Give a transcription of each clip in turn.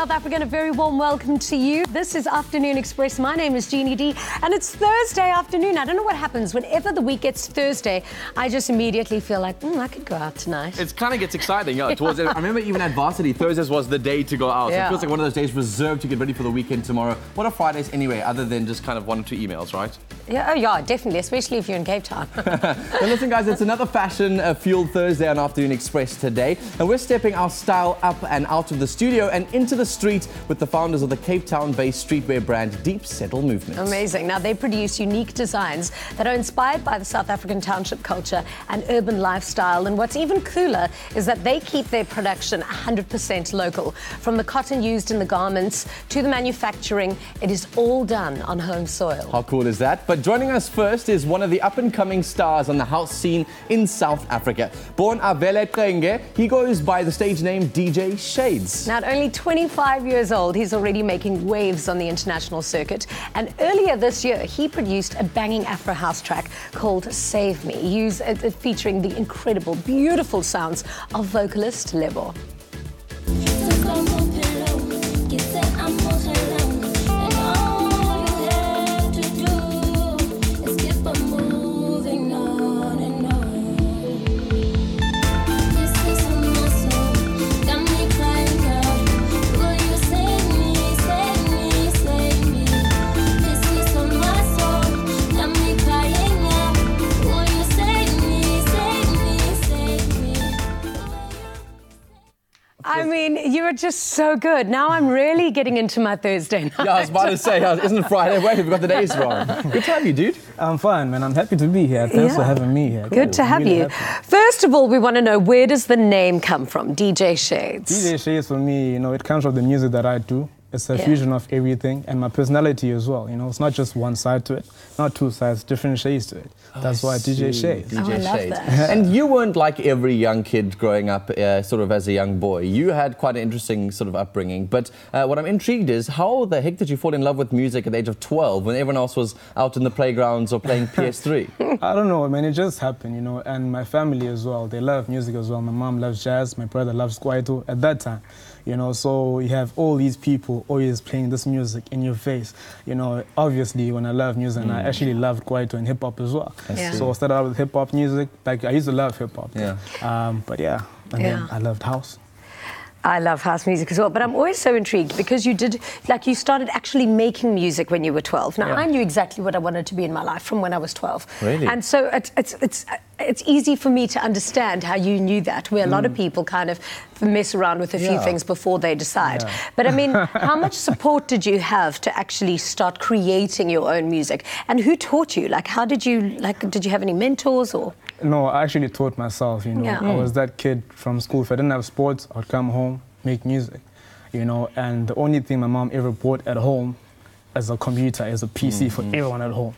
South Africa, and a very warm welcome to you. This is Afternoon Express. My name is Jeannie D, and it's Thursday afternoon. I don't know what happens. Whenever the week gets Thursday, I just immediately feel like, I could go out tonight. It kind of gets exciting, yeah. Towards it. I remember even at varsity, Thursdays was the day to go out. Yeah. It feels like one of those days reserved to get ready for the weekend tomorrow. What are Fridays anyway, other than just kind of 1 or 2 emails, right? Yeah, oh yeah, definitely, especially if you're in Cape Town. Now listen, guys, it's another fashion-fueled Thursday on Afternoon Express today, and we're stepping our style up and out of the studio and into the street with the founders of the Cape Town-based streetwear brand Deep Settle Movement. Amazing. Now, they produce unique designs that are inspired by the South African township culture and urban lifestyle. And what's even cooler is that they keep their production 100% local. From the cotton used in the garments to the manufacturing, it is all done on home soil. How cool is that? But joining us first is one of the up-and-coming stars on the house scene in South Africa. Born Avele Qenge, he goes by the stage name DJ Shades. Now, at only 25 years old, he's already making waves on the international circuit. And earlier this year, he produced a banging Afro house track called Save Me, featuring the incredible, beautiful sounds of vocalist Lebo. I mean, you were just so good. Now I'm really getting into my Thursday night. Yeah, I was about to say, isn't it Friday? Wait, we've got the days wrong. Good to have you, dude. I'm fine, man. I'm happy to be here. Thanks for having me here. Good to have really you. Happy. First of all, we want to know, where does the name come from, DJ Shades? DJ Shades, for me, it comes from the music that I do. It's a fusion of everything and my personality as well. It's not just one side to it, not two sides, different shades to it. That's why DJ Shades. DJ I love Shades. That. And you weren't like every young kid growing up sort of as a young boy. You had quite an interesting sort of upbringing. But what I'm intrigued is, how the heck did you fall in love with music at the age of 12 when everyone else was out in the playgrounds or playing PS3? I don't know, man. It just happened, and my family as well. They love music as well. My mom loves jazz. My brother loves kwaito at that time. So you have all these people always playing this music in your face. Obviously, when I love music, and I actually loved kwaito and hip-hop as well. So I started out with hip-hop music. Like, I used to love hip-hop. Yeah. Then I loved house. I love house music as well, but I'm always so intrigued because you started actually making music when you were 12. Now, I knew exactly what I wanted to be in my life from when I was 12. Really? And so it's easy for me to understand how you knew that, where a lot of people kind of mess around with a few things before they decide. Yeah. But I mean, how much support did you have to actually start creating your own music? And who taught you? How did you have any mentors or? No, I actually taught myself, I was that kid from school. If I didn't have sports, I'd come home, make music, and the only thing my mom ever bought at home as a computer is a PC for everyone at home.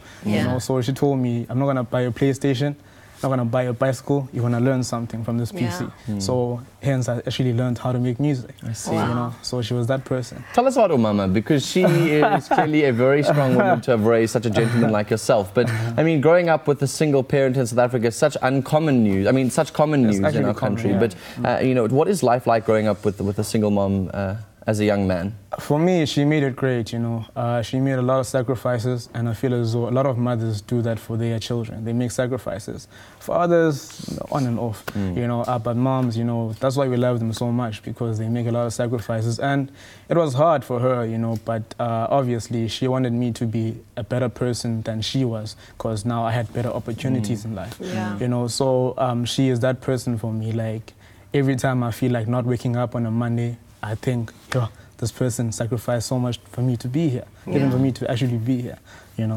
So she told me, I'm not going to buy a PlayStation, I'm not going to buy a bicycle, you're going to learn something from this PC. So hence I actually learned how to make music. I see. So she was that person. Tell us about Umama, because she is clearly a very strong woman to have raised such a gentleman like yourself. But I mean, growing up with a single parent in South Africa is such uncommon news. I mean, such common news in our country. Yeah. But what is life like growing up with a single mom as a young man? For me, she made it great, She made a lot of sacrifices, and I feel as though a lot of mothers do that for their children. They make sacrifices. For others, on and off, but moms, that's why we love them so much, because they make a lot of sacrifices. And it was hard for her, but obviously she wanted me to be a better person than she was, because now I had better opportunities in life. So she is that person for me. Like, every time I feel like not waking up on a Monday, I think, this person sacrificed so much for me to be here, even for me to actually be here,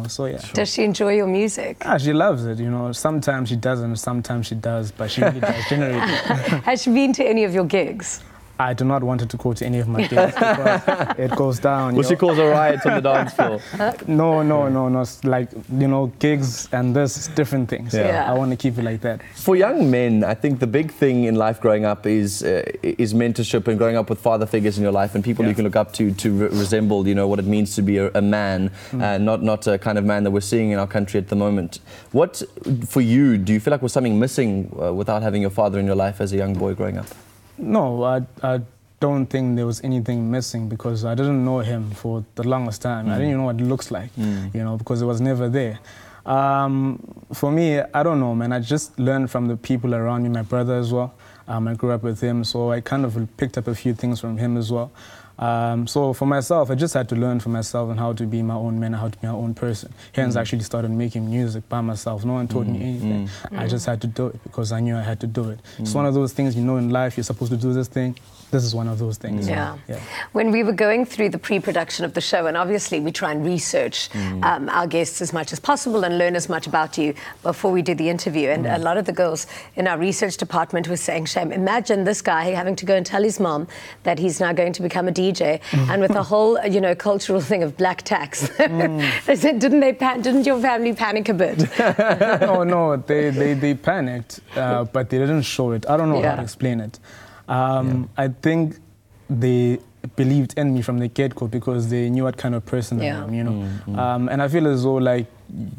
so yeah. Sure. Does she enjoy your music? She loves it, Sometimes she doesn't, sometimes she does, but she really does generally. Has she been to any of your gigs? I do not want her to go to any of my gigs because it goes down. Well, she calls a riot on the dance floor. No. It's like, gigs and this different things. I want to keep it like that. For young men, I think the big thing in life growing up is mentorship and growing up with father figures in your life and people you can look up to resemble, what it means to be a man, not a kind of man that we're seeing in our country at the moment. What, for you, do you feel like was something missing without having your father in your life as a young boy growing up? No, I don't think there was anything missing because I didn't know him for the longest time. I didn't even know what it looks like, you know, because it was never there. For me, I don't know, man. I just learned from the people around me, my brother as well. I grew up with him, so I kind of picked up a few things from him as well. So for myself, I just had to learn for myself and how to be my own man, how to be my own person. Hence, I actually started making music by myself. No one taught me anything. I just had to do it because I knew I had to do it. It's one of those things, you know, in life, you're supposed to do this thing. This is one of those things. Yeah. When we were going through the pre-production of the show, and obviously we try and research our guests as much as possible and learn as much about you before we do the interview. And a lot of the girls in our research department were saying, Shame, imagine this guy having to go and tell his mom that he's now going to become a DJ, and with the whole, you know, cultural thing of black tax. They said, didn't your family panic a bit? No, they panicked, but they didn't show it. I don't know how to explain it. I think they believed in me from the get-go because they knew what kind of person I am, you know. And I feel as though, like,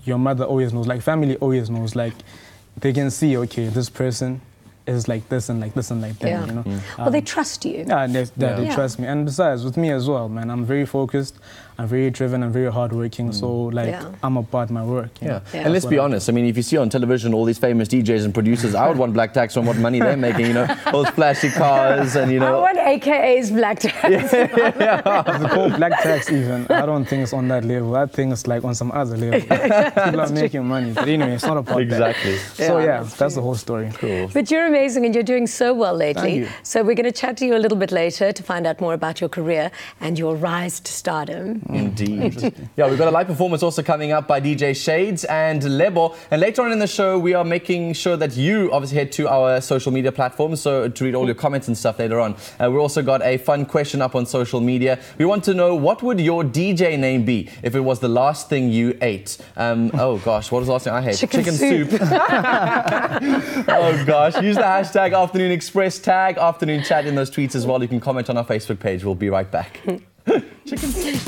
your mother always knows, like, family always knows, like, they can see, okay, this person is like this and like this and like that, you know. Well, they trust you. Yeah, they trust me. And besides, with me as well, man, I'm very focused, I'm very driven, I'm very hardworking, so, like, I'm about my work. You know? And let's be honest, I mean, if you see on television all these famous DJs and producers, I would want black tax from what money they're making, you know, all those flashy cars and, you know. I want AKA's black tax. The whole black tax even, I don't think it's on that level. I think it's like on some other level. People are making money, but anyway, it's not about that. Exactly. So yeah, that's the whole story. Cool. But you're amazing and you're doing so well lately. Thank you. So we're going to chat to you a little bit later to find out more about your career and your rise to stardom. Indeed. Yeah, we've got a live performance also coming up by DJ Shades and Lebo. And later on in the show, we are making sure that you obviously head to our social media platforms so to read all your comments and stuff later on. We've also got a fun question up on social media. We want to know, what would your DJ name be if it was the last thing you ate? Oh gosh, what was the last thing I ate? Chicken soup. Oh gosh, use the hashtag Afternoon Express, tag Afternoon Chat in those tweets as well. You can comment on our Facebook page. We'll be right back. Chicken soup.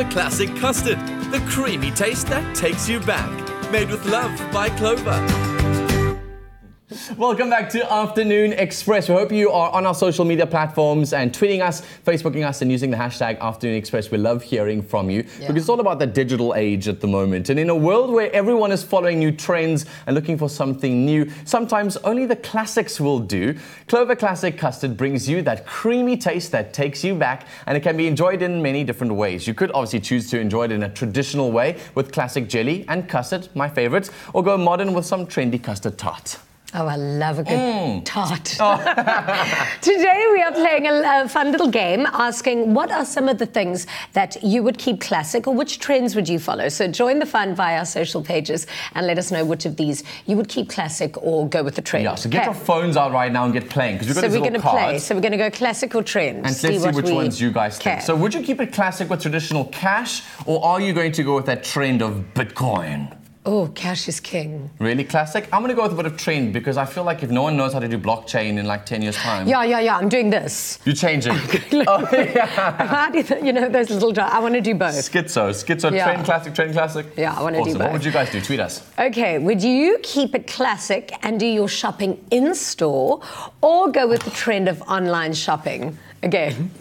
Clover Classic Custard, the creamy taste that takes you back. Made with love by Clover. Welcome back to Afternoon Express. We hope you are on our social media platforms and tweeting us, Facebooking us, and using the hashtag Afternoon Express. We love hearing from you because it's all about the digital age at the moment. And in a world where everyone is following new trends and looking for something new, sometimes only the classics will do. Clover Classic Custard brings you that creamy taste that takes you back, and it can be enjoyed in many different ways. You could obviously choose to enjoy it in a traditional way with classic jelly and custard, my favorites, or go modern with some trendy custard tart. Oh, I love a good tart. Oh. Today we are playing a fun little game asking what are some of the things that you would keep classic or which trends would you follow? So join the fun via our social pages and let us know which of these you would keep classic or go with the trend. Yeah, so get your phones out right now and get playing because we've got these little cards. So we're going to go classic or trend. And let's see which ones you guys think. So would you keep it classic with traditional cash or are you going to go with that trend of Bitcoin? Oh, cash is king. Really classic? I'm going to go with a bit of trend because I feel like if no one knows how to do blockchain in like 10 years' time... Yeah, I'm doing this. You're changing. How do you know, those little... I want to do both. Schizo, trend classic. Yeah, I want to do both. What would you guys do? Tweet us. Okay, would you keep it classic and do your shopping in-store or go with the trend of online shopping? Again...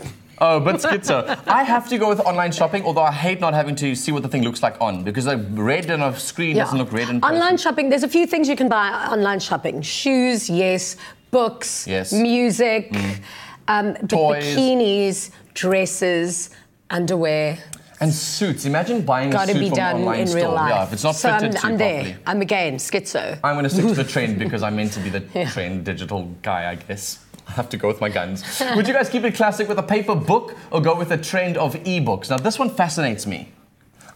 Oh, but schizo. I have to go with online shopping, although I hate not having to see what the thing looks like on, because a red on a screen doesn't look red in person. Online shopping, there's a few things you can buy online shopping. Shoes, yes. Books, yes. Music, toys, bikinis, dresses, underwear. And suits. Imagine buying a suit from an online store. Real life. Yeah, if it's not fitted to you I'm there. properly. I'm again, schizo. I'm going to stick to the trend because I'm meant to be the trend digital guy, I guess. I have to go with my guns. Would you guys keep it classic with a paper book or go with a trend of ebooks? Now, this one fascinates me.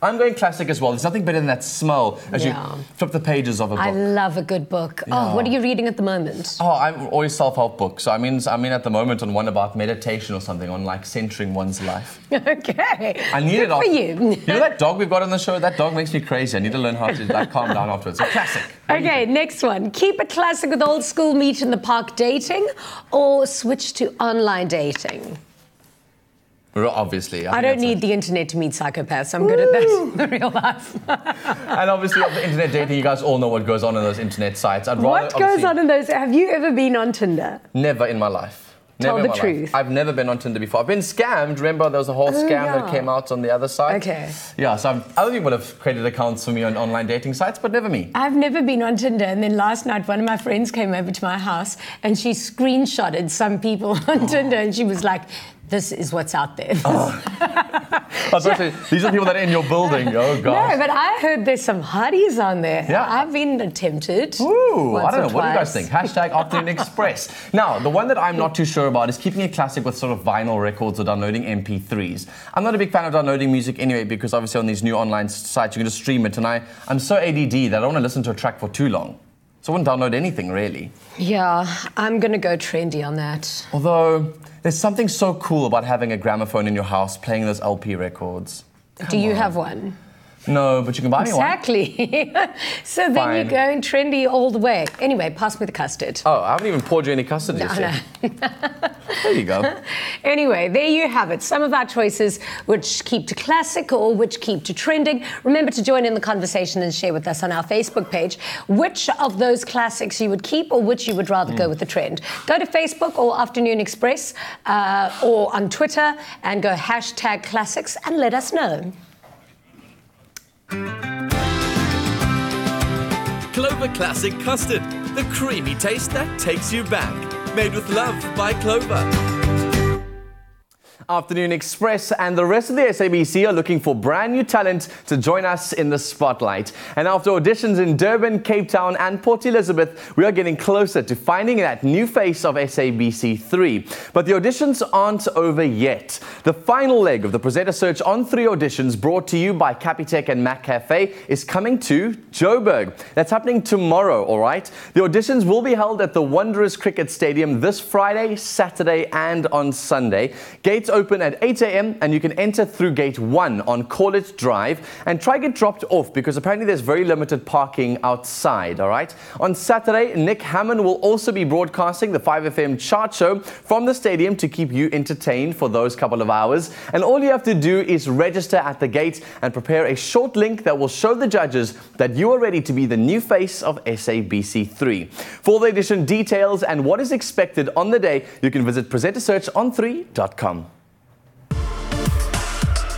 I'm going classic as well. There's nothing better than that smell as you flip the pages of a book. I love a good book. Yeah. Oh, what are you reading at the moment? Oh, I'm always self-help books. So I mean at the moment on one about meditation or something, on like centering one's life. Okay. I need good it. For you. You know that dog we've got on the show? That dog makes me crazy. I need to learn how to like calm down afterwards. So classic. Okay, next one. Keep it classic with old school meet in the park dating or switch to online dating? Obviously. I don't need the internet to meet psychopaths. I'm good at that in real life. And obviously, of the internet dating, you guys all know what goes on those internet sites. What goes on in those? Have you ever been on Tinder? Never in my life. Tell the truth. I've never been on Tinder before. I've been scammed. Remember, there was a whole scam that came out on the other side? Okay. Yeah, so other people have created accounts for me on online dating sites, but never me. I've never been on Tinder. And then last night, one of my friends came over to my house and she screenshotted some people on Tinder and she was like, this is what's out there. These are people that are in your building. Oh, gosh. No, but I heard there's some hotties on there. Yeah. I've been tempted. Ooh, I don't know. What do you guys think? Hashtag Afternoon Express. Now, the one that I'm not too sure about is keeping it classic with sort of vinyl records or downloading MP3s. I'm not a big fan of downloading music anyway because obviously on these new online sites you can just stream it and I'm so ADD that I don't want to listen to a track for too long. So I wouldn't download anything really. Yeah, I'm going to go trendy on that. Although... there's something so cool about having a gramophone in your house playing those LP records. Do you have one? No, but you can buy me one. Exactly. So then you're going trendy all the way. Anyway, pass me the custard. Oh, I haven't even poured you any custard yet. No. There you go. Anyway, there you have it. Some of our choices which keep to classic or which keep to trending. Remember to join in the conversation and share with us on our Facebook page which of those classics you would keep or which you would rather go with the trend. Go to Facebook or Afternoon Express or on Twitter and go hashtag classics and let us know. Clover Classic Custard, the creamy taste that takes you back. Made with love by Clover. Afternoon Express and the rest of the SABC are looking for brand new talent to join us in the spotlight. And after auditions in Durban, Cape Town and Port Elizabeth, we are getting closer to finding that new face of SABC 3. But the auditions aren't over yet. The final leg of the presenter search on 3 auditions brought to you by Capitec and Mac Cafe is coming to Joburg. That's happening tomorrow, all right? The auditions will be held at the Wanderers Cricket Stadium this Friday, Saturday and on Sunday. Gates open at 8 a.m. and you can enter through gate 1 on Corlett Drive and try get dropped off because apparently there's very limited parking outside, all right? On Saturday, Nick Hammond will also be broadcasting the 5FM chart show from the stadium to keep you entertained for those couple of hours. And all you have to do is register at the gate and prepare a short link that will show the judges that you are ready to be the new face of SABC3. For the edition details and what is expected on the day, you can visit presentersearchon3.com.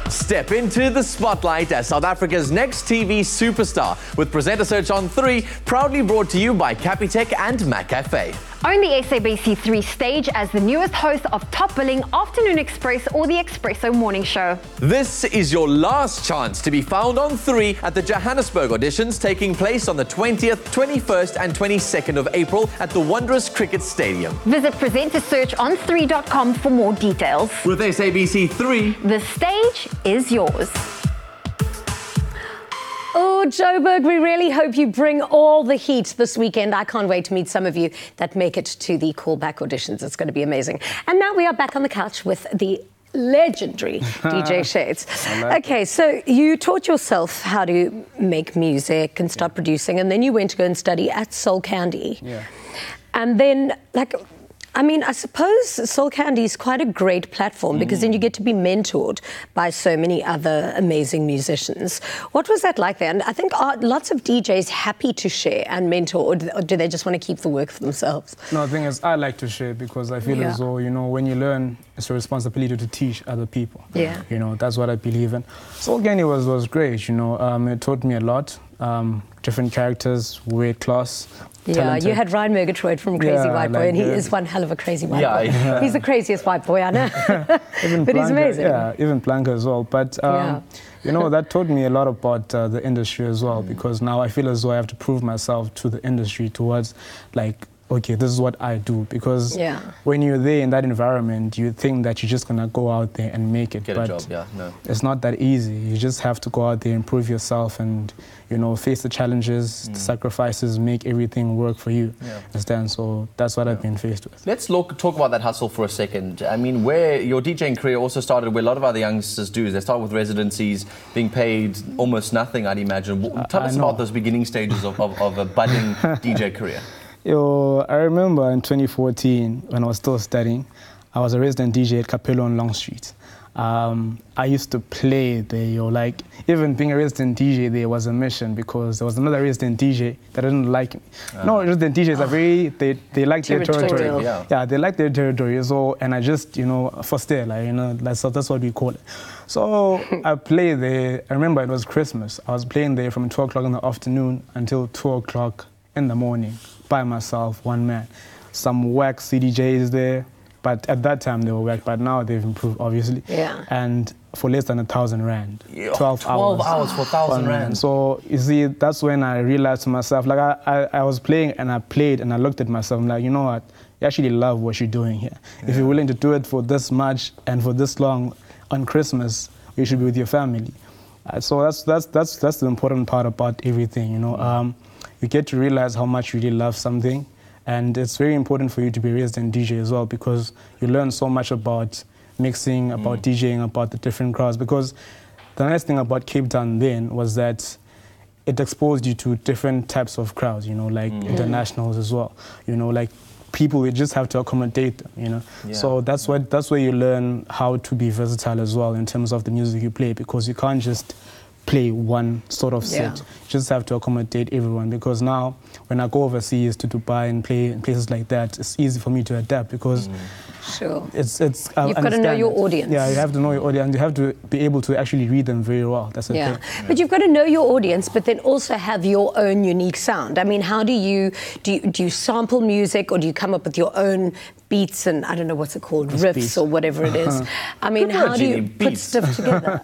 Step into the spotlight as South Africa's next TV superstar with Presenter Search on 3, proudly brought to you by Capitec and McCafe. Own the SABC3 stage as the newest host of top billing Afternoon Express or the Expresso Morning Show. This is your last chance to be found on 3 at the Johannesburg auditions taking place on the 20th, 21st and 22nd of April at the Wanderers Cricket Stadium. Visit presentersearchon3.com for more details. With SABC3, the stage is yours. Oh, Joburg, we really hope you bring all the heat this weekend. I can't wait to meet some of you that make it to the callback auditions. It's going to be amazing. And now we are back on the couch with the legendary DJ Shades. Okay, so you taught yourself how to make music and start producing, and then you went to go and study at Soul Candy. Yeah. And then, I suppose Soul Candy is quite a great platform because then you get to be mentored by so many other amazing musicians. What was that like there? And I think are lots of DJs happy to share and mentor, or do they just want to keep the work for themselves? No, the thing is, I like to share because I feel as though, when you learn, it's a responsibility to teach other people. Yeah. That's what I believe in. Soul Candy was great, it taught me a lot. Different characters, weird class. Yeah, talented. you had Ryan Murgatroyd from Crazy White Boy, and he is one hell of a crazy white boy. Yeah. He's the craziest white boy I know. But he's amazing. Yeah, even Blanca as well. But, that taught me a lot about the industry as well, because now I feel as though I have to prove myself to the industry towards, okay, this is what I do. Because when you're there in that environment, you think that you're just going to go out there and make it. Get a job, no. It's not that easy. You just have to go out there and prove yourself and, face the challenges, the sacrifices, make everything work for you. Understand? So that's what I've been faced with. Let's talk about that hustle for a second. I mean, where your DJing career also started, where a lot of other youngsters do, is they start with residencies, being paid almost nothing, I'd imagine. Tell us about those beginning stages of a budding DJ career. I remember in 2014, when I was still studying, I was a resident DJ at Capello on Long Street. I used to play there, even being a resident DJ there was a mission because there was another resident DJ that didn't like me. No, resident DJs are they like their territory. Yeah, they like their territory. So, and I just, first there, that's what we call it. So I played there. I remember it was Christmas. I was playing there from 12 o'clock in the afternoon until 2 o'clock in the morning by myself, one man. Some whack CDJs there. But at that time they were whack, but now they've improved, obviously. Yeah. And for less than 1,000 rand. 12 hours for 1,000 rand. So, you see, that's when I realized to myself, I was playing and I played and I looked at myself, I'm like, you know what? You actually love what you're doing here. If you're willing to do it for this much and for this long on Christmas, you should be with your family. So that's the important part about everything, You get to realize how much you really love something. And it's very important for you to be a resident DJ as well because you learn so much about mixing, about DJing, about the different crowds. Because the nice thing about Cape Town then was that it exposed you to different types of crowds, internationals as well. People, you just have to accommodate them, So that's where you learn how to be versatile as well in terms of the music you play because you can't just play one sort of set. You just have to accommodate everyone because now when I go overseas to Dubai and play in places like that, it's easy for me to adapt because it's you've got to know your audience. Yeah, you have to know your audience. You have to be able to actually read them very well. That's the thing. But you've got to know your audience, but then also have your own unique sound. I mean, how do you sample music or do you come up with your own beats and I don't know what's it called, riffs or whatever it is? I mean, how do you put stuff together?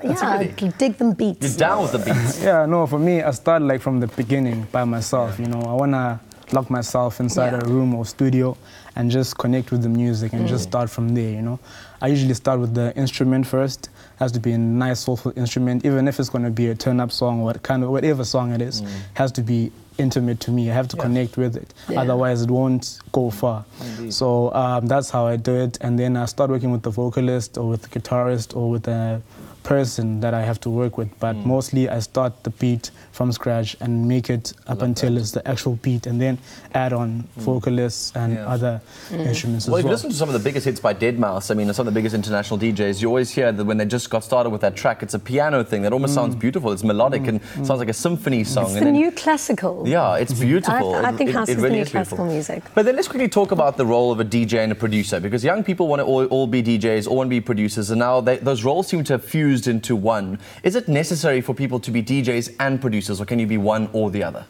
Dig them beats. You're down with the beats. Yeah, no, for me, I start from the beginning by myself. I wanna lock myself inside a room or studio and just connect with the music and just start from there, you know. I usually start with the instrument first. It has to be a nice, soulful instrument, even if it's going to be a turn-up song or whatever song it is, has to be intimate to me. I have to connect with it. Otherwise, it won't go far. Indeed. So that's how I do it. And then I start working with the vocalist or with the guitarist or with a person that I have to work with. But mostly I start the beat from scratch and make it up until it's the actual beat, and then add on vocalists and other instruments as well. Well, if you listen to some of the biggest hits by Deadmau5, I mean, some of the biggest international DJs, you always hear that when they just got started with that track, it's a piano thing that almost sounds beautiful. It's melodic and sounds like a symphony song. It's the new classical. Yeah, it's beautiful. I think house is really the new classical music. But then let's quickly talk about the role of a DJ and a producer, because young people want to all be DJs, all want to be producers, and now those roles seem to have fused into one. Is it necessary for people to be DJs and producers, or can you be one or the other?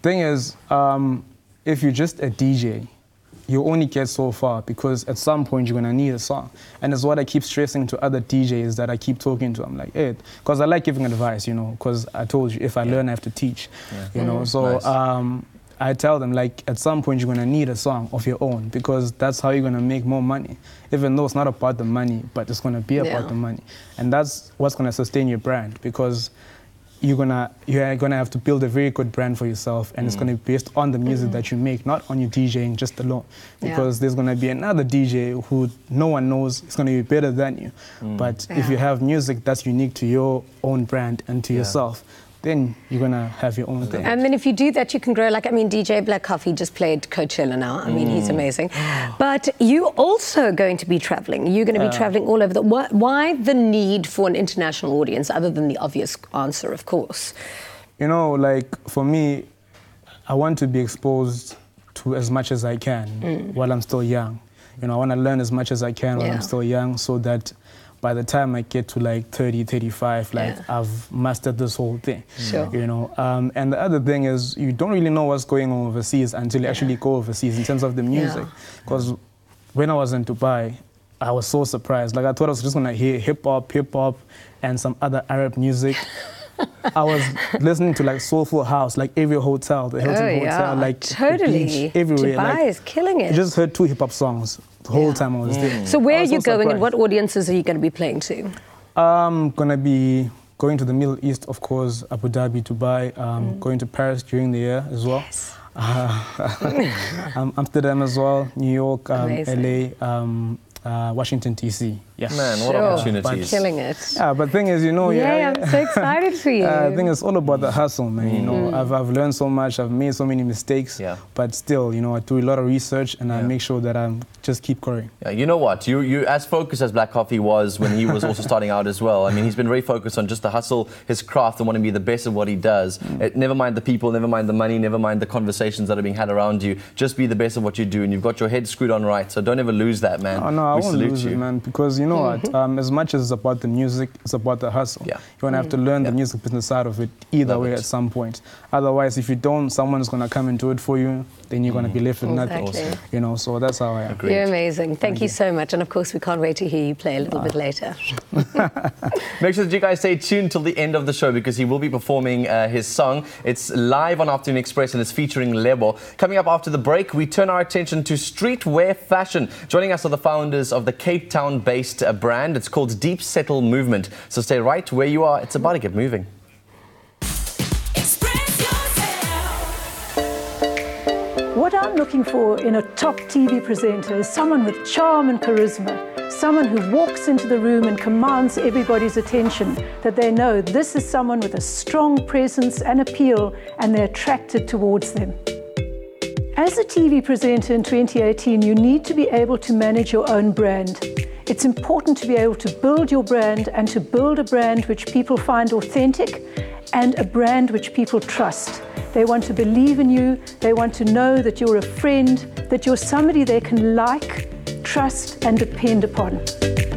Thing is, if you're just a DJ, you only get so far, because at some point you're gonna need a song. And it's what I keep stressing to other DJs that I keep talking to. I'm like, hey, because I like giving advice, you know, because I told you, if I learn, I have to teach, you know. So nice. I tell them, like, at some point you're gonna need a song of your own, because that's how you're gonna make more money. Even though it's not about the money, but it's gonna be about the money. And that's what's gonna sustain your brand, because you're gonna have to build a very good brand for yourself, and it's gonna be based on the music that you make, not on your DJing just alone. Because there's gonna be another DJ who no one knows is gonna be better than you. But if you have music that's unique to your own brand and to yourself, then you're gonna have your own thing. And then if you do that, you can grow. Like, I mean, DJ Black Coffee just played Coachella now. I mean, he's amazing. But you're also going to be traveling. You're going to be traveling all over why the need for an international audience, other than the obvious answer, of course? You know, like, for me, I want to be exposed to as much as I can while I'm still young. You know, I want to learn as much as I can while I'm still young, so that by the time I get to like 30, 35, like I've mastered this whole thing, you know. And the other thing is, you don't really know what's going on overseas until you actually go overseas in terms of the music. Because when I was in Dubai, I was so surprised. Like, I thought I was just gonna hear hip hop, and some other Arab music. I was listening to like soulful house, like every hotel, the Hilton Hotel, like totally beach, everywhere. Dubai like, is killing it. I just heard 2 hip hop songs the whole time I was there. So where are you going, surprised. and what audiences are you going to be playing to? I'm gonna be going to the Middle East, of course, Abu Dhabi, Dubai, going to Paris during the year as well. Yes. Amsterdam as well, New York, LA, Washington, D.C. Yeah. Man, what opportunities. Killing it. Yeah, but thing is, you know, I'm so excited for you. I think it's all about the hustle, man. You know, I've learned so much. I've made so many mistakes. But still, you know, I do a lot of research, and I make sure that I'm just keep growing. Yeah, you know what? You as focused as Black Coffee was when he was also starting out as well. I mean, he's been very focused on just the hustle, his craft, and wanting to be the best at what he does. Never mind the people, never mind the money, never mind the conversations that are being had around you. Just be the best at what you do, and you've got your head screwed on right. So don't ever lose that, man. Oh, no, I won't lose it, man. Because you know what? As much as it's about the music, it's about the hustle. You're going to have to learn the music business side of it either way at some point. Otherwise, if you don't, someone's going to come and do it for you, then you're going to be left with nothing. You know, so that's how I am. You're amazing. Thank you so much. And of course, we can't wait to hear you play a little bit later. Make sure that you guys stay tuned till the end of the show, because he will be performing his song. It's live on Afternoon Express, and it's featuring Lebo. Coming up after the break, we turn our attention to streetwear fashion. Joining us are the founders of the Cape Town-based brand. It's called Deep Settle Movement. So stay right where you are. It's about to get moving. What I'm looking for in a top TV presenter is someone with charm and charisma, someone who walks into the room and commands everybody's attention, that they know this is someone with a strong presence and appeal, and they're attracted towards them. As a TV presenter in 2018, you need to be able to manage your own brand. It's important to be able to build your brand, and to build a brand which people find authentic, and a brand which people trust. They want to believe in you. They want to know that you're a friend, that you're somebody they can like, trust, and depend upon.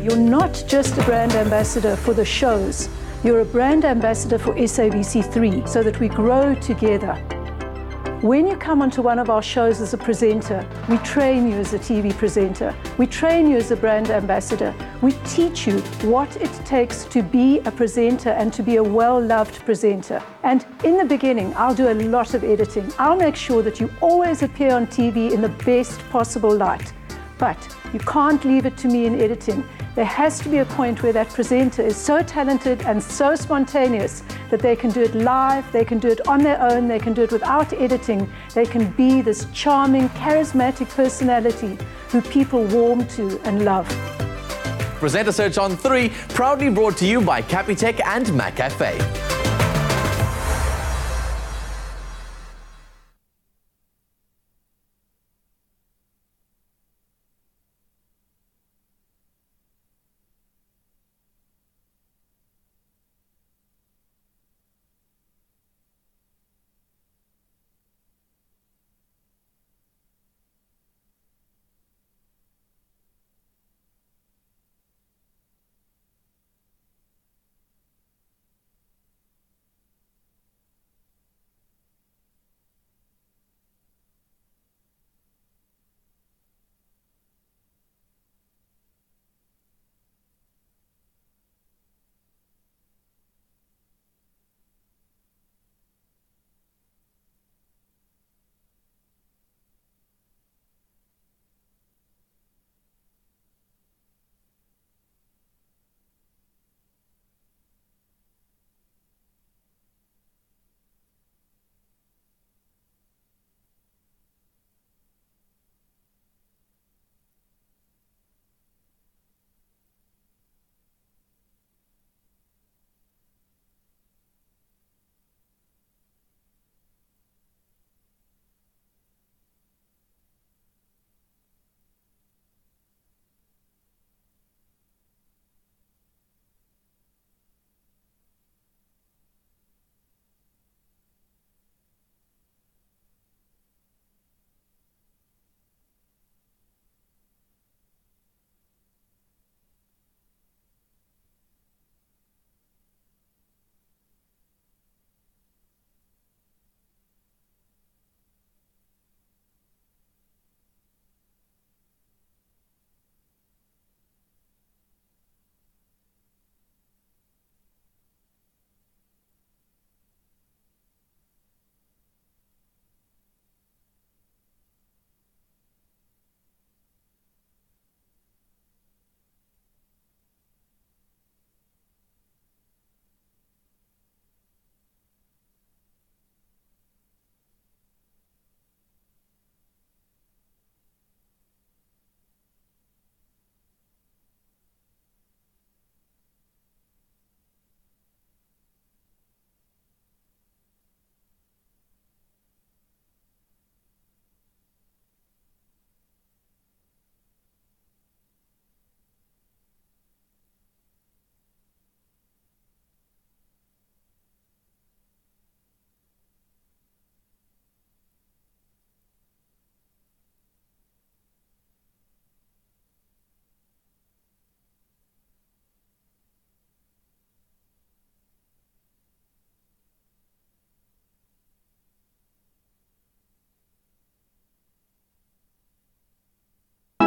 You're not just a brand ambassador for the shows. You're a brand ambassador for SABC3, so that we grow together. When you come onto one of our shows as a presenter, we train you as a TV presenter. We train you as a brand ambassador. We teach you what it takes to be a presenter and to be a well-loved presenter. And in the beginning, I'll do a lot of editing. I'll make sure that you always appear on TV in the best possible light. But you can't leave it to me in editing. There has to be a point where that presenter is so talented and so spontaneous that they can do it live, they can do it on their own, they can do it without editing. They can be this charming, charismatic personality who people warm to and love. Presenter Search on 3, proudly brought to you by Capitec and McCafe.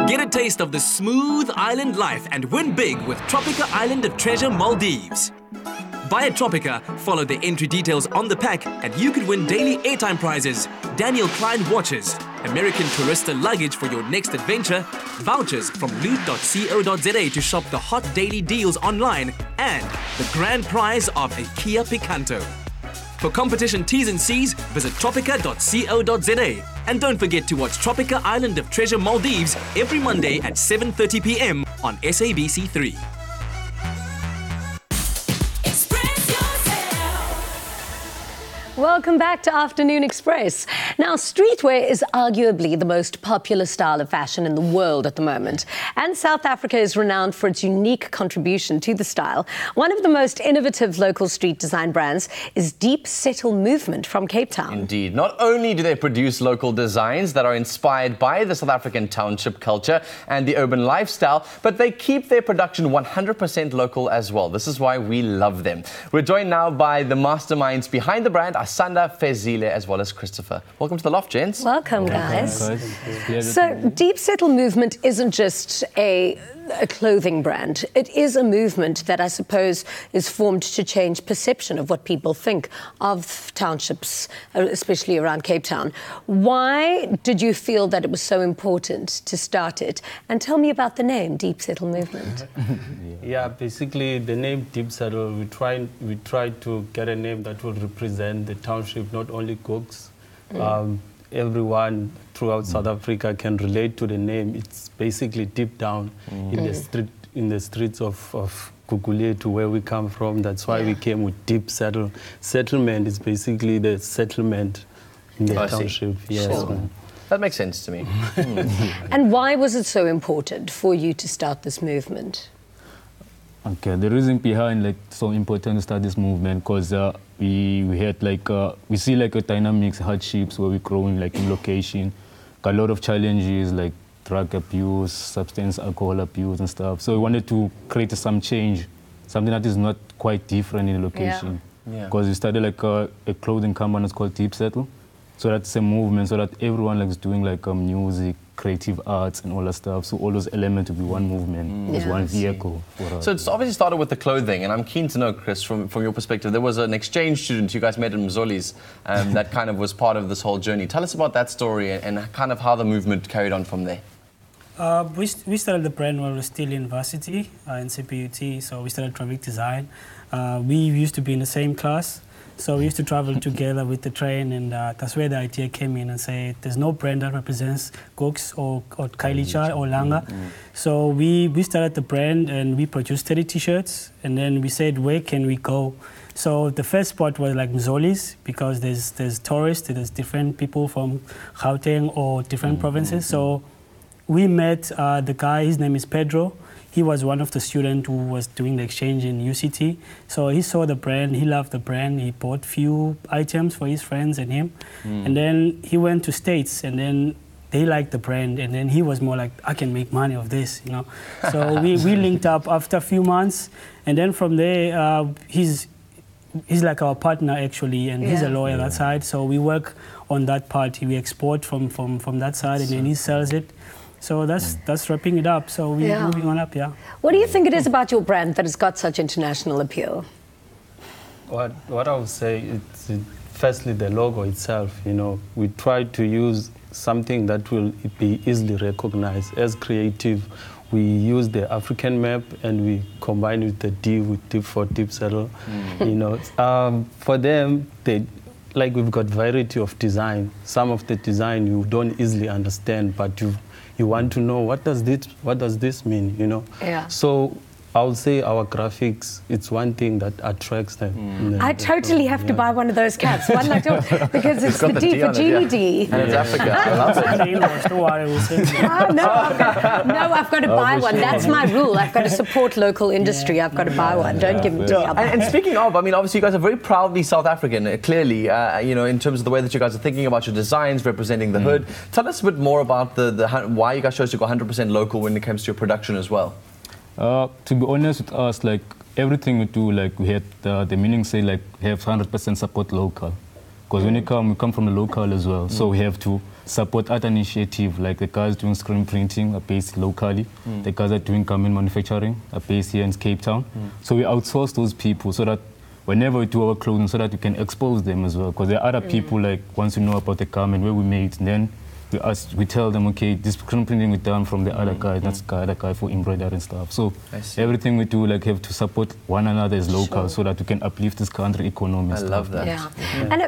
Get a taste of the smooth island life and win big with Tropica Island of Treasure Maldives. Buy a Tropica, follow the entry details on the pack, and you could win daily airtime prizes, Daniel Klein watches, American Tourista luggage for your next adventure, vouchers from loot.co.za to shop the hot daily deals online, and the grand prize of a Kia Picanto. For competition T's and C's, visit tropica.co.za. And don't forget to watch Tropica Island of Treasure Maldives every Monday at 7:30 p.m. on SABC3. Welcome back to Afternoon Express. Now, streetwear is arguably the most popular style of fashion in the world at the moment. And South Africa is renowned for its unique contribution to the style. One of the most innovative local street design brands is Deep Settle Movement from Cape Town. Indeed. Not only do they produce local designs that are inspired by the South African township culture and the urban lifestyle, but they keep their production 100% local as well. This is why we love them. We're joined now by the masterminds behind the brand, our Asanda, Fezile, as well as Christopher. Welcome to the Loft, gents. Welcome, guys. So, Deep Settle Movement isn't just a clothing brand. It is a movement that I suppose is formed to change perception of what people think of townships, especially around Cape Town. Why did you feel that it was so important to start it? And tell me about the name, Deep Settle Movement. Yeah, basically the name Deep Settle, we tried to get a name that will represent the township, not only Cooks. Everyone throughout South Africa can relate to the name. It's basically deep down in the streets of Kukule, to where we come from. That's why we came with Deep Settle. Settlement is basically the settlement in the township. Yes. Sure. That makes sense to me. And why was it so important for you to start this movement? Okay, the reason behind so important to start this movement because we had we see a dynamics, hardships where we're growing in location, got a lot of challenges like drug abuse, substance, alcohol abuse and stuff. So we wanted to create some change, something that is not quite different in the location. Because we started a clothing company, it's called Deep Settle. So that's a movement, so that everyone is doing music, creative arts and all that stuff. So all those elements will be one movement, as one vehicle. So it's obviously started with the clothing, and I'm keen to know, Chris, from your perspective, there was an exchange student you guys met in Mzoli's that kind of was part of this whole journey. Tell us about that story and kind of how the movement carried on from there. We started the brand while we were still in varsity in CPUT, so we started graphic design. We used to be in the same class. So we used to travel together with the train, and that's where the idea came in and say there's no brand that represents Cooks or Kailicha or Langa. So we started the brand and we produced 30 t-shirts, and then we said, where can we go? So the first spot was Mzoli's, because there's tourists, there's different people from Gauteng or different provinces. So we met the guy, his name is Pedro. He was one of the students who was doing the exchange in UCT. So he saw the brand, he loved the brand, he bought few items for his friends and him. And then he went to States, and then they liked the brand, and then he was more like, I can make money of this, you know. So we linked up after a few months, and then from there, he's like our partner actually, and he's a lawyer that side. So we work on that part, we export from that side, and then he sells it. So that's wrapping it up. So we're moving on up, What do you think it is about your brand that has got such international appeal? What I would say, it's firstly the logo itself. You know, we try to use something that will be easily recognized. As creative, we use the African map and we combine with the D with Deep for Deep Settle. You know, for them, we've got variety of design. Some of the design you don't easily understand, but you want to know what does this mean, you know? So I would say our graphics, it's one thing that attracts them. I totally have to buy one of those caps, one like yours, because it's the D for GED. And it's Africa. I love it. No, I've got to buy one. That's my rule. I've got to support local industry. I've got to buy one. Don't give me D. And speaking of, I mean, obviously you guys are very proudly South African, clearly, you know, in terms of the way that you guys are thinking about your designs, representing the hood. Tell us a bit more about why you guys chose to go 100% local when it comes to your production as well. To be honest with us, everything we do, we had the meaning say have 100% support local. Because when we come from the local as well. So we have to support art initiative, like the guys doing screen printing are based locally. The guys are doing garment manufacturing are based here in Cape Town. So we outsource those people so that whenever we do our clothing, so that we can expose them as well. Because there are other people, once you know about the garment, where we made, then we tell them, okay, this screen printing we done from the other guy, that's the other guy for embroidery and stuff. So everything we do, have to support one another as local, so that we can uplift this country economy. I love that.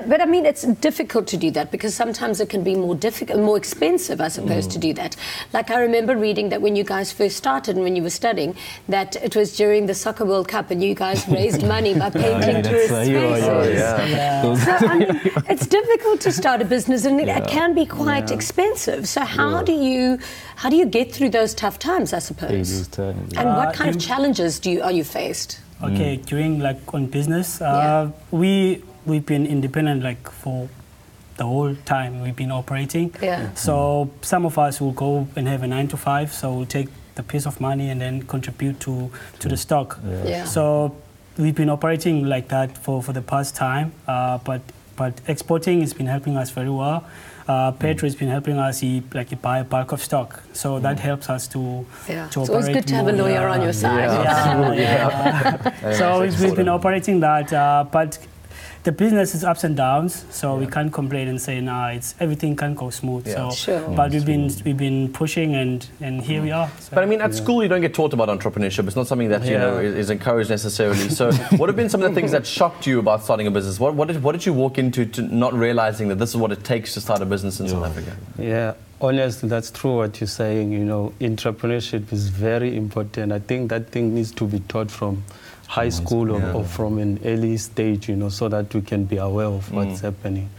But I mean, it's difficult to do that because sometimes it can be more difficult, more expensive, I suppose, to do that. Like I remember reading that when you guys first started and when you were studying, that it was during the Soccer World Cup and you guys raised money by painting tourist spaces. So I mean, it's difficult to start a business, and it can be quite expensive. So how do you get through those tough times, I suppose? And what kind of challenges are you faced? Okay, during on business, we've been independent for the whole time we've been operating. So some of us will go and have a 9-to-5, so we'll take the piece of money and then contribute to the stock. So we've been operating like that for the past time, but But exporting has been helping us very well. Petro has been helping us. He buy a bulk of stock, so that helps us to It's operate always good to have a more. lawyer on your side. So we've been operating that, but the business is ups and downs, so we can't complain and say, it's everything can't go smooth. But we've been pushing, and here we are. So. But I mean, at school you don't get taught about entrepreneurship. It's not something that you know is encouraged necessarily. So, what have been some of the things that shocked you about starting a business? What did you walk into to not realizing that this is what it takes to start a business in South Africa? Yeah. Honestly, that's true what you're saying. You know, entrepreneurship is very important. I think that thing needs to be taught from high school or from an early stage, you know, so that we can be aware of what's happening.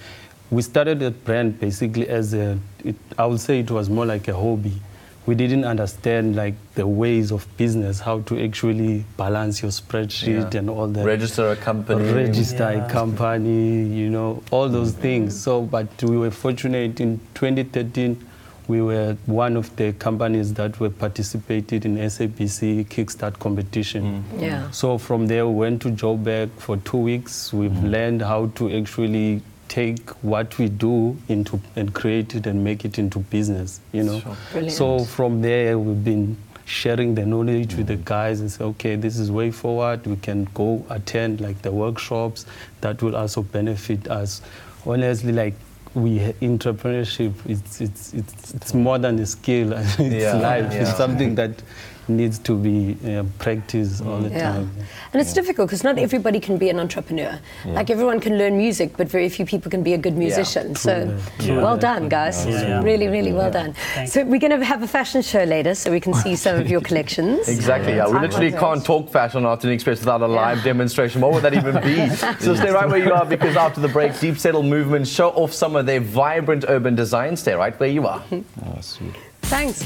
We started the brand basically as I would say it was more like a hobby. We didn't understand like the ways of business, how to actually balance your spreadsheet and all that. Register a company. A company, you know, all those things. So, but we were fortunate in 2013. We were one of the companies that were participated in SABC Kickstart competition. So from there we went to Joburg for 2 weeks. We've learned how to actually take what we do and create it and make it into business, you know. So from there we've been sharing the knowledge with the guys and say, okay, this is way forward. We can go attend like the workshops that will also benefit us. Honestly, like entrepreneurship, it's more than a skill. It's life. It's something that needs to be practiced all the time. And it's difficult because not everybody can be an entrepreneur. Like everyone can learn music, but very few people can be a good musician. So well done, guys. Really, really well done. So we're going to have a fashion show later so we can see some of your collections. Exactly, We literally can't talk fashion on Afternoon Express without a live demonstration. What would that even be? So stay right where you are, because after the break, Deep Settle Movement show off some of their vibrant urban design. Stay right where you are. Sweet. Thanks.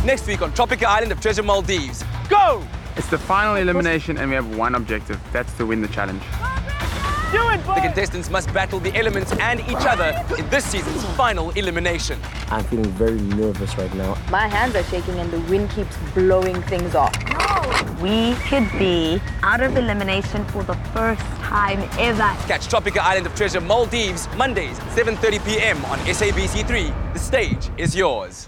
Next week on Tropica Island of Treasure Maldives. Go! It's the final elimination and we have one objective. That's to win the challenge. Do it, boy! The contestants must battle the elements and each other in this season's final elimination. I'm feeling very nervous right now. My hands are shaking and the wind keeps blowing things off. We could be out of elimination for the first time ever. Catch Tropica Island of Treasure Maldives Mondays, 7:30 p.m. on SABC3. The stage is yours.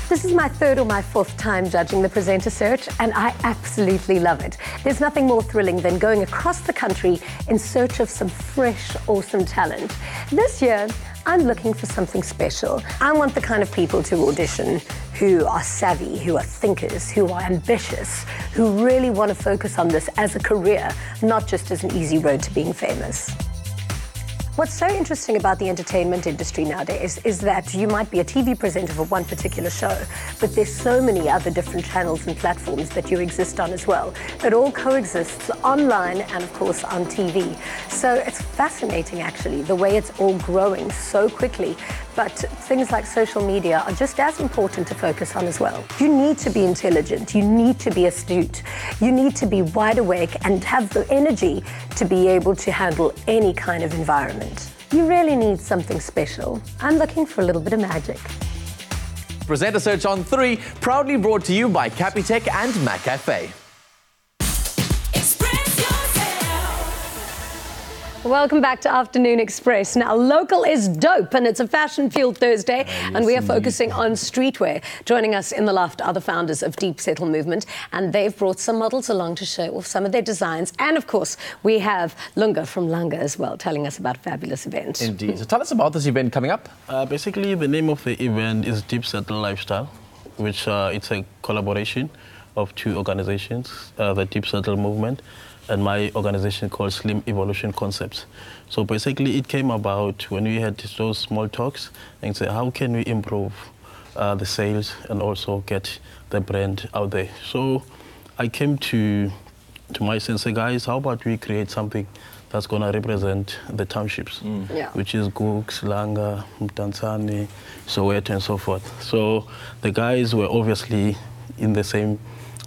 This is my third or my fourth time judging the presenter search, and I absolutely love it. There's nothing more thrilling than going across the country in search of some fresh, awesome talent. This year, I'm looking for something special. I want the kind of people to audition who are savvy, who are thinkers, who are ambitious, who really want to focus on this as a career, not just as an easy road to being famous. What's so interesting about the entertainment industry nowadays is that you might be a TV presenter for one particular show, but there's so many other different channels and platforms that you exist on as well. It all coexists online and, of course, on TV. So it's fascinating, actually, the way it's all growing so quickly. But things like social media are just as important to focus on as well. You need to be intelligent. You need to be astute. You need to be wide awake and have the energy to be able to handle any kind of environment. You really need something special. I'm looking for a little bit of magic. Presenter Search on 3, proudly brought to you by Capitec and McCafe. Welcome back to Afternoon Express. Now, local is dope, and it's a fashion-fueled Thursday, and we are focusing on streetwear. Joining us in the loft are the founders of Deep Settle Movement, and they've brought some models along to show off some of their designs. And, of course, we have Lunga from Lunga as well, telling us about a fabulous event. Indeed. So tell us about this event coming up. Basically, the name of the event is Deep Settle Lifestyle, which it's a collaboration of two organizations, the Deep Settle Movement and my organization called Slim Evolution Concepts. So basically it came about when we had those small talks and said, how can we improve the sales and also get the brand out there? So I came to my sensei, guys, how about we create something that's going to represent the townships, which is Gooks, Langa, Mtansane, Soweto, and so forth. So the guys were obviously in the same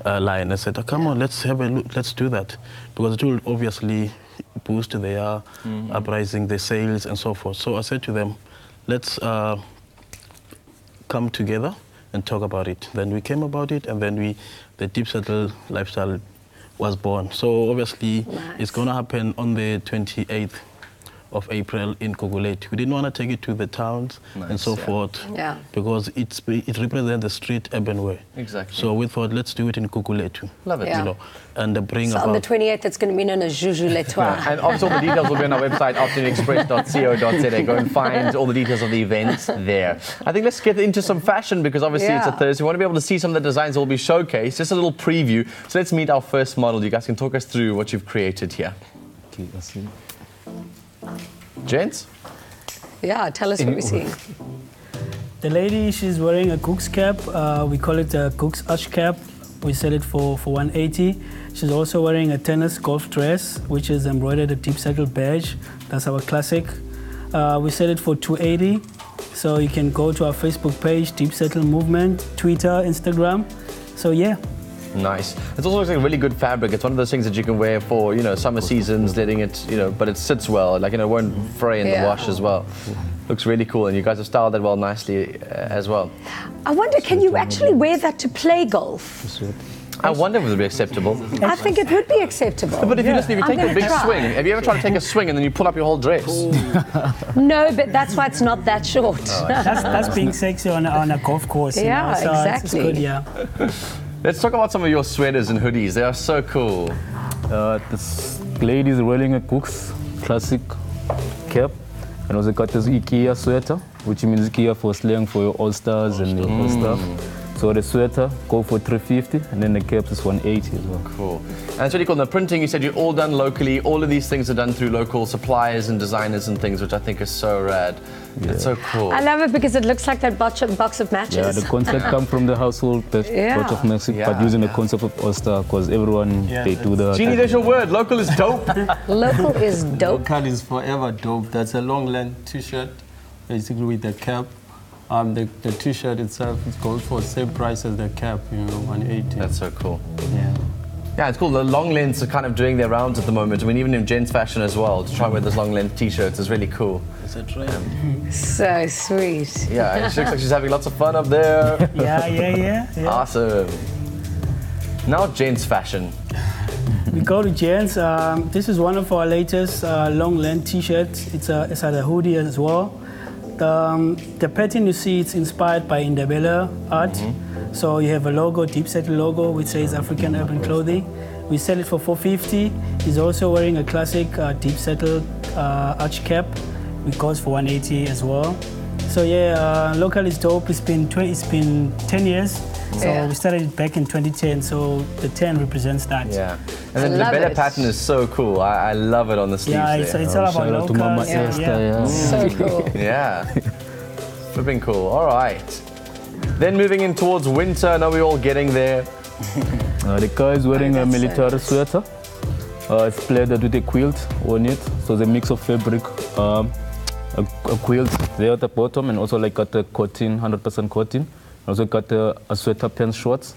line. I said, oh, come on, let's have a look, let's do that. Because it will obviously boost their uprising, the sales, and so forth. So I said to them, let's come together and talk about it. Then we came about it, and then the Deep Settle Lifestyle was born. So obviously, it's going to happen on the 28th of April in Gugulethu. We didn't want to take it to the towns and so forth because it represents the street urban way. Exactly. So we thought, let's do it in Gugulethu. Love it. You know, and bring so about... on the 28th, it's going to be known as Juju Letoile. And obviously all the details will be on our website, afternoonexpress.co.za. Go and find all the details of the events there. I think let's get into some fashion because obviously it's a Thursday. We want to be able to see some of the designs that will be showcased. Just a little preview. So let's meet our first model. You guys can talk us through what you've created here. Okay, let's see. Gents? Yeah, tell us what we're seeing. The lady, she's wearing a Cook's cap. We call it a Cook's Arch cap. We sell it for 180. She's also wearing a tennis golf dress, which is embroidered a Deep Settle badge. That's our classic. We sell it for 280. So you can go to our Facebook page, Deep Settle Movement, Twitter, Instagram. So yeah. Nice. It also looks like a really good fabric. It's one of those things that you can wear for, you know, summer seasons, letting it, you know, but it sits well. Like, you know, it won't fray in the wash as well. Looks really cool, and you guys have styled that well nicely as well. I wonder, can you actually wear that to play golf? I wonder if it would be acceptable. I think it would be acceptable. But if you listen, if you take a big swing, have you ever tried to take a swing and then you pull up your whole dress? No, but that's why it's not that short. That's being sexy on a golf course. Yeah, you know? So exactly. It's good, yeah. Let's talk about some of your sweaters and hoodies. They are so cool. This lady is wearing a Cook's classic cap, and also got this IKEA sweater, which means IKEA for slang for your all-stars and your all stuff. So the sweater go for 350, and then the cap is 180 as well. Cool. And it's really cool. The printing, you said you're all done locally. All of these things are done through local suppliers and designers and things, which I think is so rad. Yeah. It's so cool. I love it because it looks like that box of matches. Yeah, the concept comes from the household, the box of matches, but using the concept of all-star because everyone, they do the... Jeannie, there's your word. Local is dope. Local is dope. Local is forever dope. That's a long-length t-shirt, basically with the cap. The t-shirt itself, it goes for the same price as the cap, you know, 180. That's so cool. Yeah. Yeah, it's cool. The long lengths are kind of doing their rounds at the moment. I mean, even in gents fashion as well, to try and wear those long length t-shirts is really cool. It's a trend. So sweet. Yeah, and she looks like she's having lots of fun up there. Yeah. Awesome. Now gents fashion. We go to gents. This is one of our latest long length t-shirts. It's a hoodie as well. The pattern you see, it's inspired by Indabella art. So you have a logo, deep settle logo, which says African Urban Clothing. We sell it for $450. He's also wearing a classic deep settle arch cap, which goes for $180 as well. So yeah, local is dope. It's been 10 years. So we started it back in 2010, so the 10 represents that. Yeah, and then the better pattern is so cool. I love it on the sleeves. Yeah, it's all about local. So cool. Yeah, flipping cool. All right. Then moving in towards winter, now we're all getting there. The guy is wearing a military sweater. It's pleated with a quilt on it, so the mix of fabric, a quilt there at the bottom, and also like got the cotton, 100% cotton. Also got a sweater pants shorts,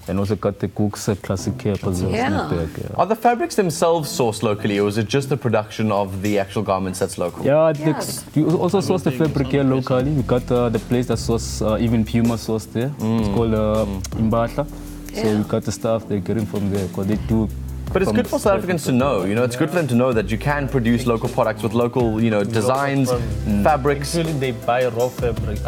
and also got the Cook's classic cap as well. Yeah. Are the fabrics themselves sourced locally, or is it just the production of the actual garments that's local? Yeah, you also source the fabric here locally. We got the place that source even Puma source there. It's called Imbahla. So we got the stuff they're getting from there, because they do. But it's good for South Africans to know, it's good for them to know that you can produce local products with local, designs, fabrics. Usually they buy raw fabric,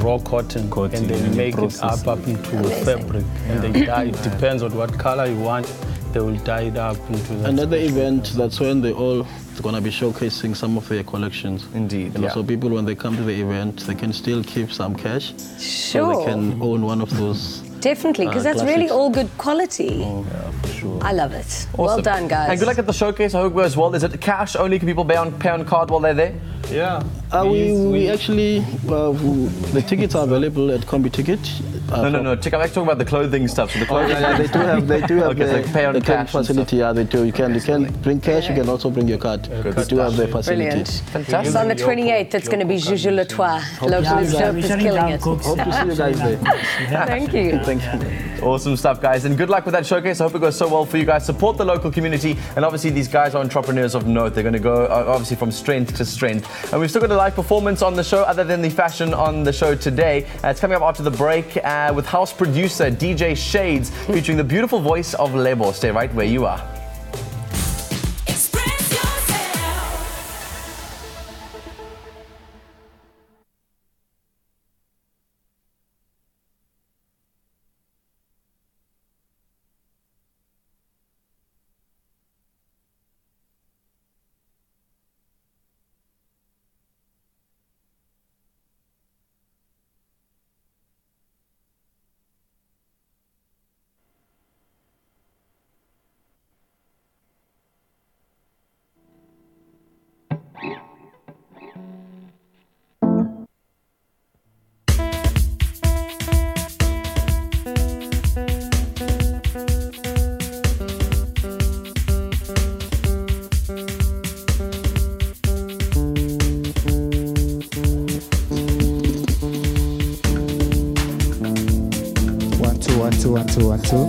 raw cotton, and they make it up into fabric, and they dye. It depends on what color you want, they will dye it up into that. Another event, that's when they're going to be showcasing some of their collections. Indeed, So people, when they come to the event, they can still keep some cash. Sure. So they can own one of those. Definitely, because that's really all good quality. Yeah, for sure. I love it. Awesome. Well done, guys. And good luck at the showcase. I hope it goes well. Is it cash only? Can people pay on card while they're there? Yeah. We actually, the tickets are available at Combi Ticket. No. I'm actually talking about the clothing stuff. So the clothing. They do have okay, so pay on the cash facility. Yeah, they do. You can bring cash. You can also bring your card. They do have the facility. Brilliant. Fantastic. So on the 28th, it's going to be Juju Latois. Local is dope, is killing it. Hope to see you guys there. Thank you. Thank you. Awesome stuff, guys, and good luck with that showcase. I hope it goes so well for you guys. Support the local community, and obviously these guys are entrepreneurs of note. They're going to go obviously from strength to strength. And we've still got a live performance on the show, other than the fashion on the show today. It's coming up after the break with house producer DJ Shades, featuring the beautiful voice of Lebo. Stay right where you are. One, two.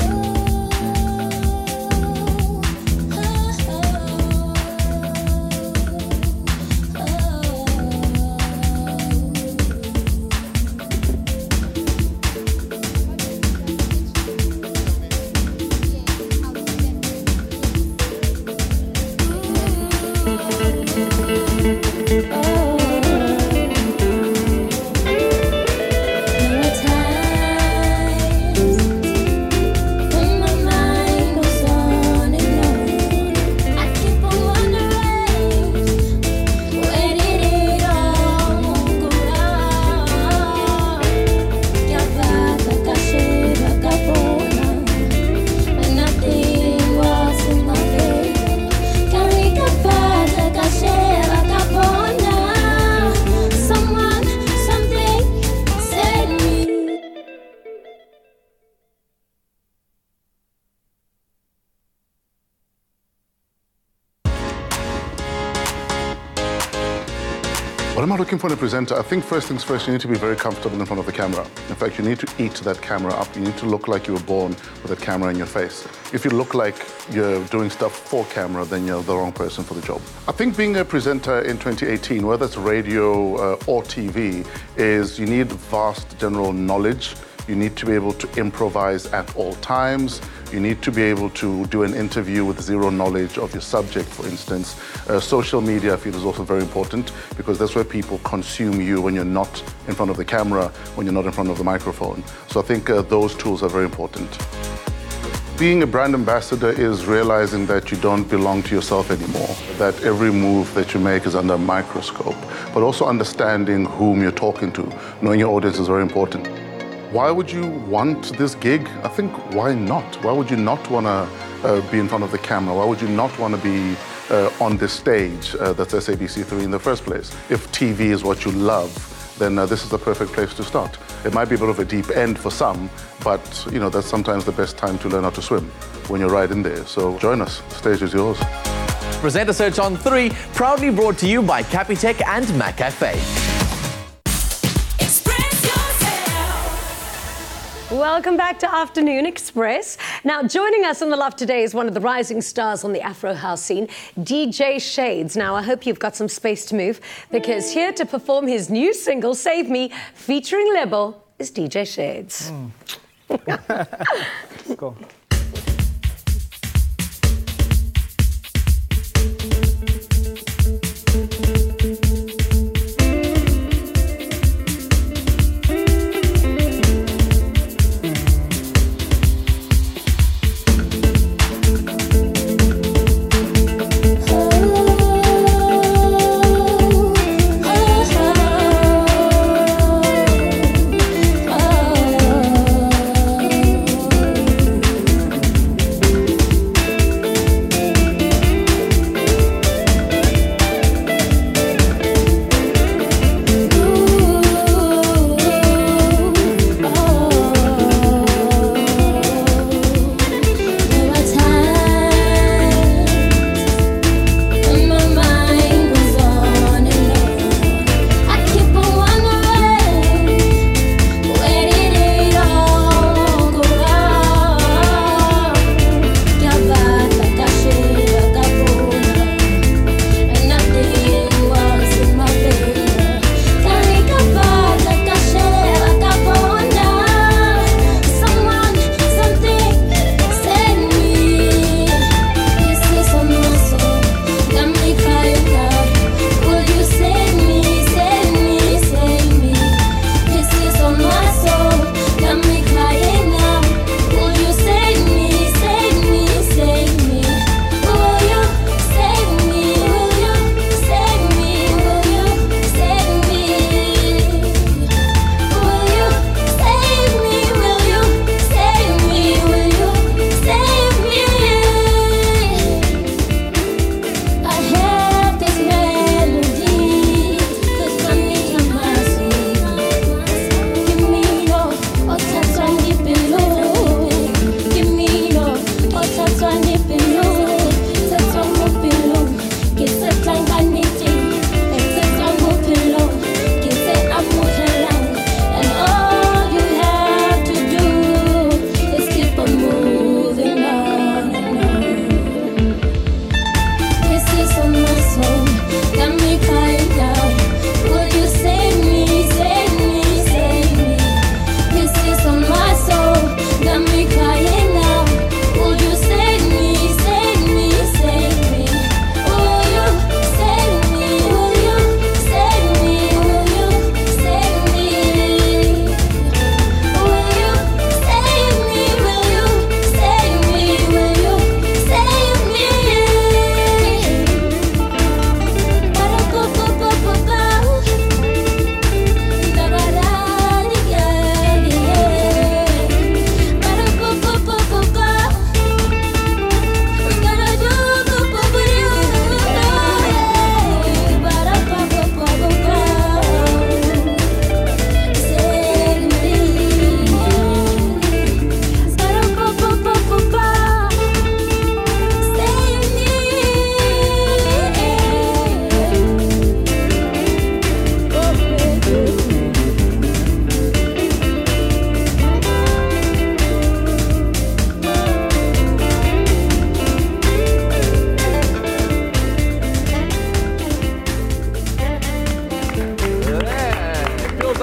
What am I looking for in a presenter? I think first things first, you need to be very comfortable in front of the camera. In fact, you need to eat that camera up. You need to look like you were born with that camera in your face. If you look like you're doing stuff for camera, then you're the wrong person for the job. I think being a presenter in 2018, whether it's radio or TV, is you need vast general knowledge. You need to be able to improvise at all times. You need to be able to do an interview with zero knowledge of your subject, for instance. Social media, I feel, is also very important because that's where people consume you when you're not in front of the camera, when you're not in front of the microphone. So I think those tools are very important. Being a brand ambassador is realizing that you don't belong to yourself anymore, that every move that you make is under a microscope, but also understanding whom you're talking to. Knowing your audience is very important. Why would you want this gig? I think, why not? Why would you not want to be in front of the camera? Why would you not want to be on this stage that's SABC3 in the first place? If TV is what you love, then this is the perfect place to start. It might be a bit of a deep end for some, but you know, that's sometimes the best time to learn how to swim, when you're right in there. So join us, the stage is yours. Presenter Search on 3, proudly brought to you by Capitec and McCafe. Welcome back to Afternoon Express. Now, joining us in the loft today is one of the rising stars on the Afro house scene, DJ Shades. Now, I hope you've got some space to move, because here to perform his new single, Save Me, featuring Lebo, is DJ Shades. Let's go.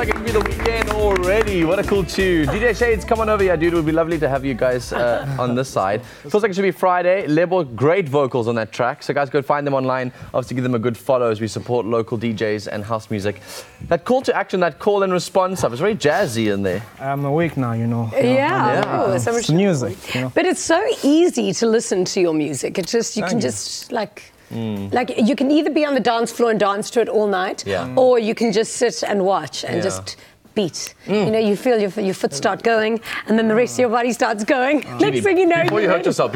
like it could be the weekend already. What a cool tune. DJ Shades, come on over here, dude. It would be lovely to have you guys on this side. Feels like it should be Friday. Lebo, great vocals on that track. So guys, go find them online. Obviously, give them a good follow as we support local DJs and house music. That call to action, that call and response stuff, it's very jazzy in there. I'm awake now, you know. It's music. You know? But it's so easy to listen to your music. It's just, you can just like you can either be on the dance floor and dance to it all night, or you can just sit and watch and just beat. You know, you feel your foot start going, and then the rest of your body starts going. Next thing you know, before you hurt yourself,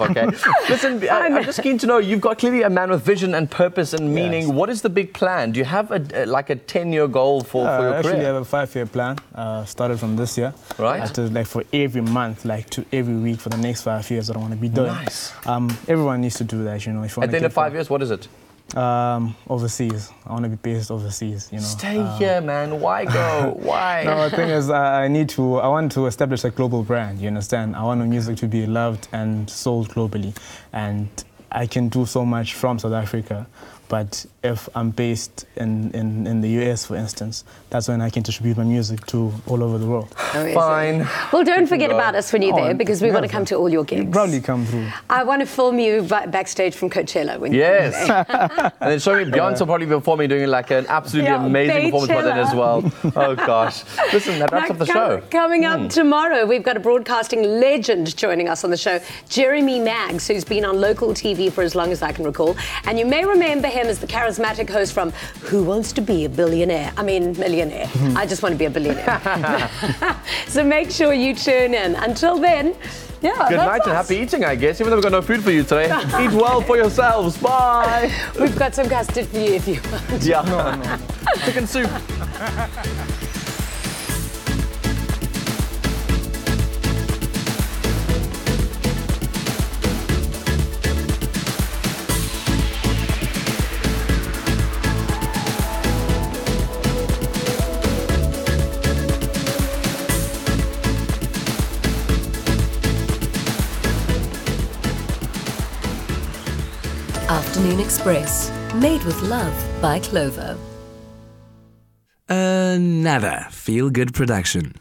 okay? Listen, I'm just keen to know, you've got clearly a man with vision and purpose and meaning. Yes. What is the big plan? Do you have a 10-year goal for your career? Actually, I have a 5-year plan. Started from this year. Right. Like for every month, like to every week for the next 5 years that I want to be doing. Nice. Everyone needs to do that, you know. If you at the end of 5 years, what is it? Overseas. I want to be based overseas, you know. Stay here, man. Why go? Why? No, the thing is, I want to establish a global brand, you understand? I want my music to be loved and sold globally. And I can do so much from South Africa. But if I'm based in the US, for instance, that's when I can distribute my music to all over the world. Fine. Well, don't forget about us when you're there, because we want to come to all your gigs. Probably come through. I want to film you backstage from Coachella. When yes. And then show me Beyonce probably before me doing like an absolutely amazing performance by then as well. Oh, gosh. Listen, that wraps up the show. Coming up tomorrow, we've got a broadcasting legend joining us on the show, Jeremy Maggs, who's been on local TV for as long as I can recall. And you may remember him as the charismatic host from Who Wants to Be a Millionaire? I just want to be a billionaire. So make sure you tune in. Until then, good night and happy eating, I guess, even though we've got no food for you today. Eat well for yourselves. Bye. We've got some custard for you if you want. Yeah. No. Chicken soup. Afternoon Express, made with love by Clover. Another feel-good production.